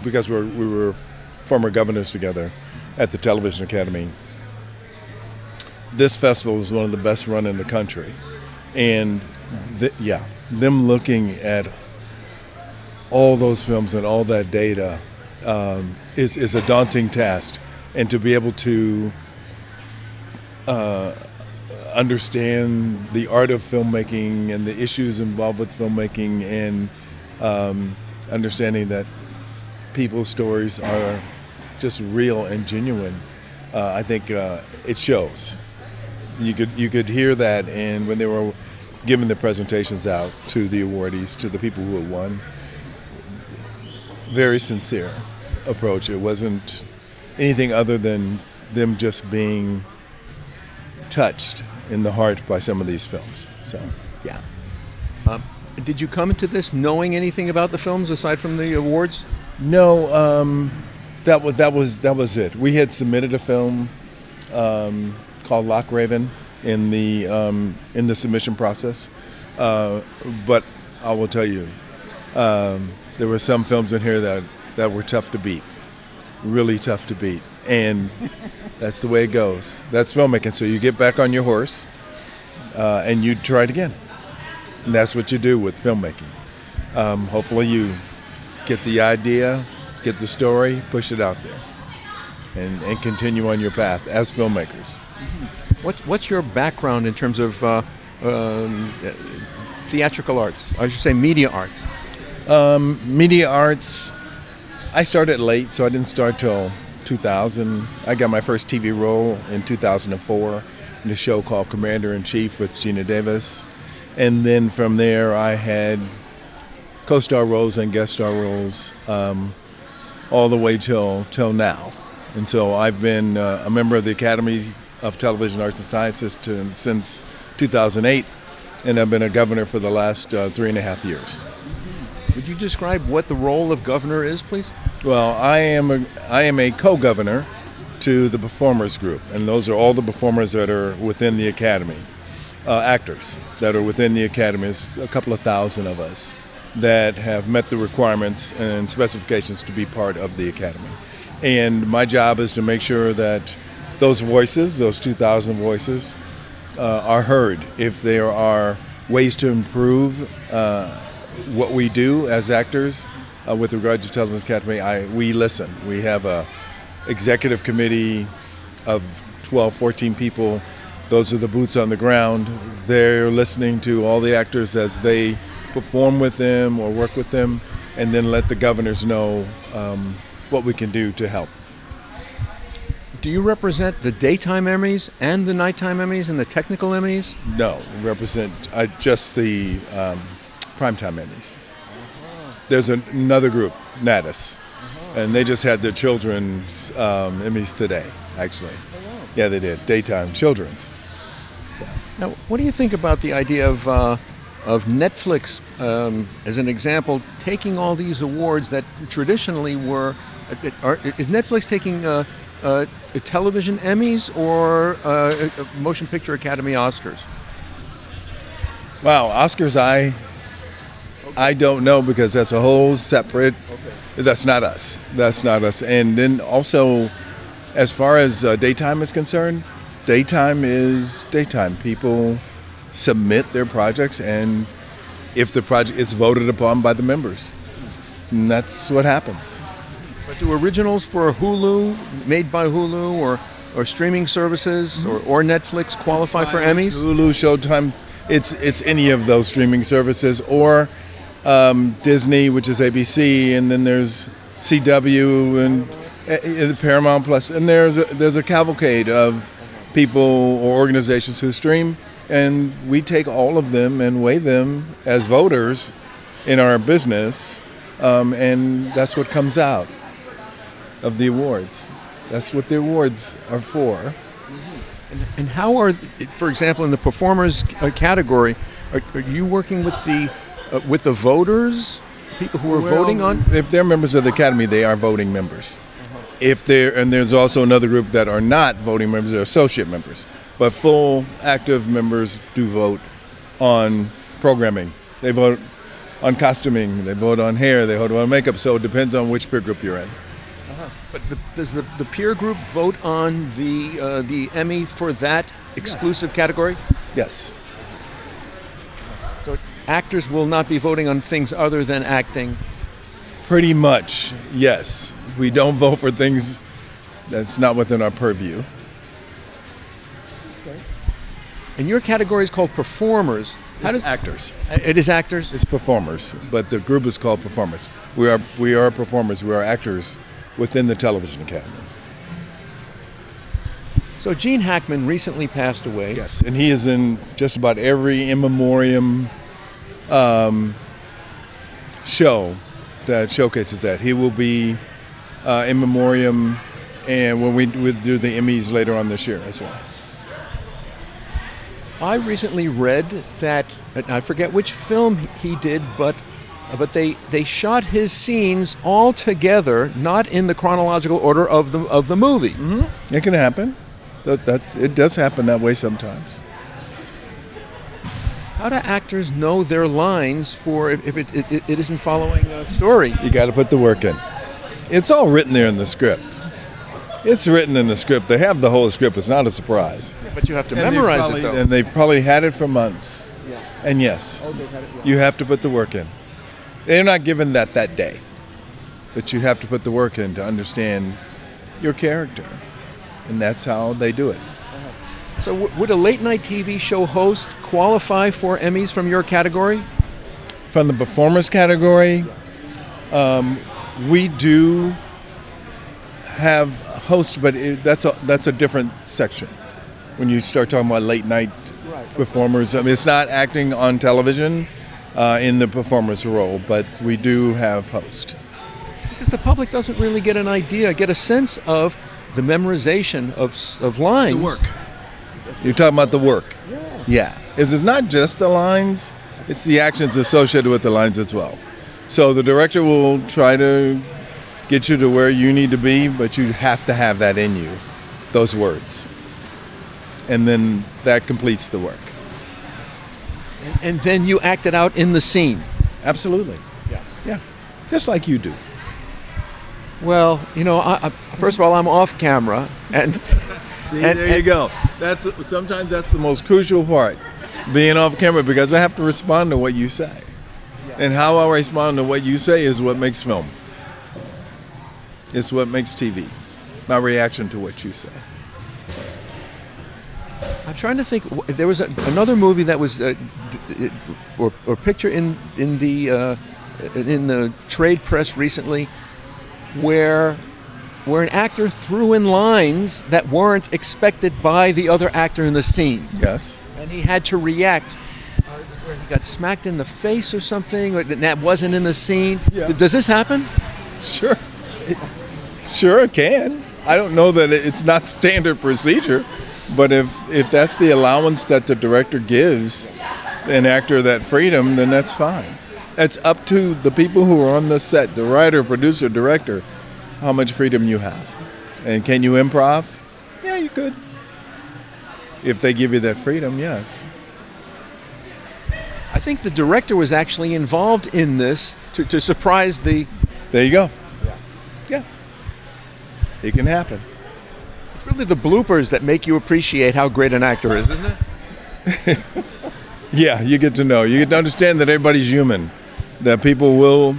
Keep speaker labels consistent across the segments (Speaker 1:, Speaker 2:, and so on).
Speaker 1: Because we were former governors together at the Television Academy. This festival was one of the best run in the country. And them looking at all those films and all that data is a daunting task. And to be able to understand the art of filmmaking and the issues involved with filmmaking and understanding that people's stories are just real and genuine, I think it shows. You could hear that, and when they were giving the presentations out to the awardees, to the people who had won, very sincere approach. It wasn't anything other than them just being touched in the heart by some of these films. So, yeah.
Speaker 2: Did you come into this knowing anything about the films aside from the awards?
Speaker 1: No, that was it. We had submitted a film called Lock Raven in the submission process, but I will tell you, there were some films in here that were tough to beat, really tough to beat, and that's the way it goes. That's filmmaking. So you get back on your horse and you try it again, and that's what you do with filmmaking. Hopefully you get the idea, get the story, push it out there, and continue on your path as filmmakers.
Speaker 2: What's your background in terms of theatrical arts? I should say media arts.
Speaker 1: Media arts, I started late, so I didn't start till 2000. I got my first TV role in 2004 in a show called Commander-in-Chief with Gina Davis. And then from there I had co-star roles and guest star roles all the way till now. And so I've been a member of the Academy of Television Arts and Sciences since 2008, and I've been a governor for the last 3.5 years.
Speaker 2: Would you describe what the role of governor is, please?
Speaker 1: Well, I am a co-governor to the performers group, and those are all the performers that are within the Academy, actors that are within the Academy. There's a couple of thousand of us that have met the requirements and specifications to be part of the Academy. And my job is to make sure that those voices, those 2,000 voices, are heard. If there are ways to improve what we do as actors with regard to Television Academy, we listen. We have a executive committee of 12, 14 people. Those are the boots on the ground. They're listening to all the actors as they perform with them or work with them, and then let the governors know what we can do to help.
Speaker 2: Do you represent the daytime Emmys and the nighttime Emmys and the technical Emmys?
Speaker 1: No, we represent just the primetime Emmys. There's another group, Natus, and they just had their children's Emmys today, actually. Yeah, they did. Daytime children's. Yeah.
Speaker 2: Now, what do you think about the idea of Netflix, as an example, taking all these awards that traditionally were? Is Netflix taking television Emmys or Motion Picture Academy Oscars?
Speaker 1: Wow, Oscars, I don't know, because that's a whole separate. Okay. That's not us. That's not us. And then also, as far as daytime is concerned, daytime is daytime. People submit their projects, and if the project is voted upon by the members, and that's what happens.
Speaker 2: But do originals for Hulu, made by Hulu, or streaming services, or Netflix qualify for Emmys?
Speaker 1: Hulu, Showtime, it's any of those streaming services, or Disney, which is ABC, and then there's CW and Paramount Plus, and there's a cavalcade of people or organizations who stream, and we take all of them and weigh them as voters in our business, and that's what comes out of the awards. That's what the awards are for.
Speaker 2: And how are, for example, in the performers category, are you working with the voters, people who are voting on?
Speaker 1: If they're members of the Academy, they are voting members. And there's also another group that are not voting members, they're associate members. But full active members do vote on programming. They vote on costuming, they vote on hair, they vote on makeup. So it depends on which peer group you're in.
Speaker 2: But does the peer group vote on the Emmy for that exclusive category?
Speaker 1: Yes.
Speaker 2: So actors will not be voting on things other than acting.
Speaker 1: Pretty much, yes. We don't vote for things that's not within our purview.
Speaker 2: And your category is called performers.
Speaker 1: It's actors.
Speaker 2: It is actors?
Speaker 1: It's performers, but the group is called performers. We are performers. We are actors within the Television Academy.
Speaker 2: So Gene Hackman recently passed away.
Speaker 1: Yes, and he is in just about every in memoriam show that showcases that. He will be in memoriam, and when we do the Emmys later on this year as well.
Speaker 2: I recently read that, I forget which film he did, but they shot his scenes all together, not in the chronological order of the movie.
Speaker 1: Mm-hmm. It can happen. It does happen that way sometimes.
Speaker 2: How do actors know their lines for if it isn't following a story?
Speaker 1: You got to put the work in. It's all written there in the script. It's written in the script. They have the whole script. It's not a surprise.
Speaker 2: Yeah, but you have to memorize it, though.
Speaker 1: And they've probably had it for months.
Speaker 2: Yeah.
Speaker 1: And yes,
Speaker 2: They've had it, yeah.
Speaker 1: you have to put the work in. They're not given that day. But you have to put the work in to understand your character. And that's how they do it.
Speaker 2: So would a late-night TV show host qualify for Emmys from your category?
Speaker 1: From the performers category, we do have hosts, but that's a different section. When you start talking about late night performers, I mean, it's not acting on television in the performers role, but we do have hosts.
Speaker 2: Because the public doesn't really get a sense of the memorization of lines.
Speaker 1: The work. You're talking about the work. Yeah. It's not just the lines, it's the actions associated with the lines as well. So the director will try to get you to where you need to be, but you have to have that in you, those words. And then that completes the work.
Speaker 2: And then you act it out in the scene.
Speaker 1: Absolutely. Yeah. Just like you do.
Speaker 2: Well, first of all, I'm off camera, and
Speaker 1: there you go. Sometimes that's the most crucial part, being off camera, because I have to respond to what you say. And how I respond to what you say is what makes film. It's what makes TV. My reaction to what you say.
Speaker 2: I'm trying to think. There was another movie that was, or picture in the trade press recently, where an actor threw in lines that weren't expected by the other actor in the scene.
Speaker 1: Yes.
Speaker 2: And he had to react. Where he got smacked in the face or something, or that wasn't in the scene.
Speaker 1: Yeah.
Speaker 2: Does this happen?
Speaker 1: Sure. Sure it can. I don't know that it's not standard procedure, but if that's the allowance that the director gives an actor that freedom, then that's fine. It's up to the people who are on the set, the writer, producer, director, how much freedom you have. And can you improv? Yeah, you could. If they give you that freedom, yes.
Speaker 2: I think the director was actually involved in this to surprise the...
Speaker 1: There you go. Yeah. It can happen.
Speaker 2: It's really the bloopers that make you appreciate how great an actor is, isn't it?
Speaker 1: Yeah, you get to know. You get to understand that everybody's human, that people will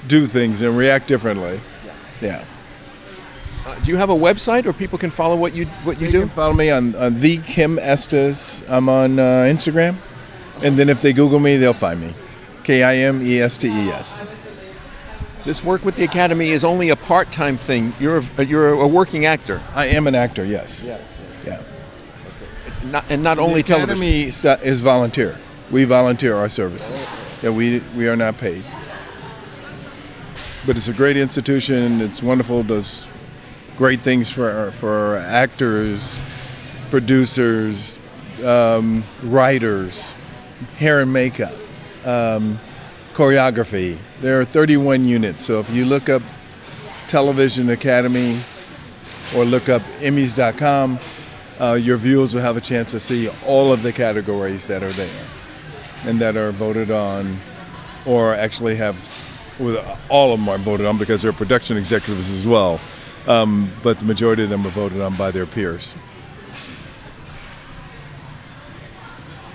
Speaker 1: do things and react differently. Yeah.
Speaker 2: Do you have a website, or people can follow what you do?
Speaker 1: You can follow me on the Kim Estes. I'm on Instagram, and then if they Google me, they'll find me. KIMESTES.
Speaker 2: This work with the Academy is only a part-time thing. You're a working actor.
Speaker 1: I am an actor. Yes.
Speaker 2: Yes.
Speaker 1: Yeah.
Speaker 2: Not only television.
Speaker 1: The Academy is volunteer. We volunteer our services. Yeah, we are not paid. But it's a great institution. It's wonderful. Does great things for actors, producers, writers, hair and makeup, choreography. There are 31 units. So if you look up Television Academy or look up Emmys.com, your viewers will have a chance to see all of the categories that are there and that are voted on or actually have, with all of them are voted on because they're production executives as well. But the majority of them are voted on by their peers.